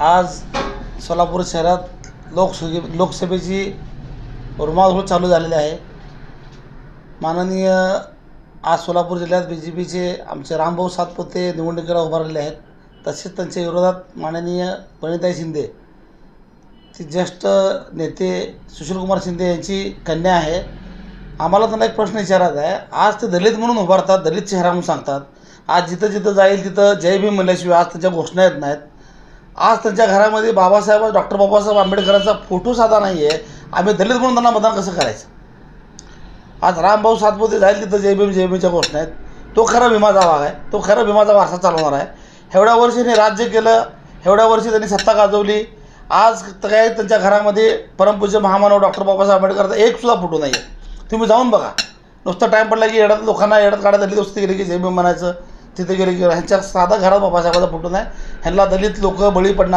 आज सोलापूर शहरात लोकसभेची रुमारहूळ चालू झालेली आहे। माननीय आज सोलापूर जिल्ह्यात BJPचे आमचे रामभाऊ सातपुते निवडणुकीला उभारलेले आहेत। तसेच त्यांच्या विरोधात माननीय प्रणिताई शिंदे ती ज्येष्ठ नेते सुशीलकुमार शिंदे यांची कन्या आहे। आम्हाला त्यांना एक प्रश्न विचारायचा आहे, आज ते दलित म्हणून उभारतात, दलित चेहरा म्हणून सांगतात। आज जिथं जिथं जाईल तिथं जय भीम म्हणल्याशिवाय आज त्यांच्या घोषणा येत नाहीत। आज त्यांच्या घरामध्ये डॉक्टर बाबासाहेब आंबेडकरांचा फोटो साधा नाही आहे। आम्ही दलित म्हणून त्यांना मतदान कसं करायचं? आज रामभाऊ सातपुते जाईल तिथं जय भीमच्या घोषणा आहेत। तो खरा भीमाचा भाग आहे, तो खरा भीमाचा वारसा चालवणार आहे। एवढ्या वर्षी त्यांनी राज्य केलं, एवढ्या वर्षी त्यांनी सत्ता गाजवली। आज काय त्यांच्या घरामध्ये परमपूज्य महामानव डॉक्टर बाबासाहेब आंबेडकरचा एकसुद्धा फोटो नाही आहे। तुम्ही जाऊन बघा, नुसतं टाईम पडला की लोकांना येड्यात काढत दलित वस्ती गेली की जय भीम म्हणायचं, तिथे गेले की ह्यांच्या साधा घरात बाबासाहेबाचा फोटो नाही। ह्यांना दलित लोक बळी पडणार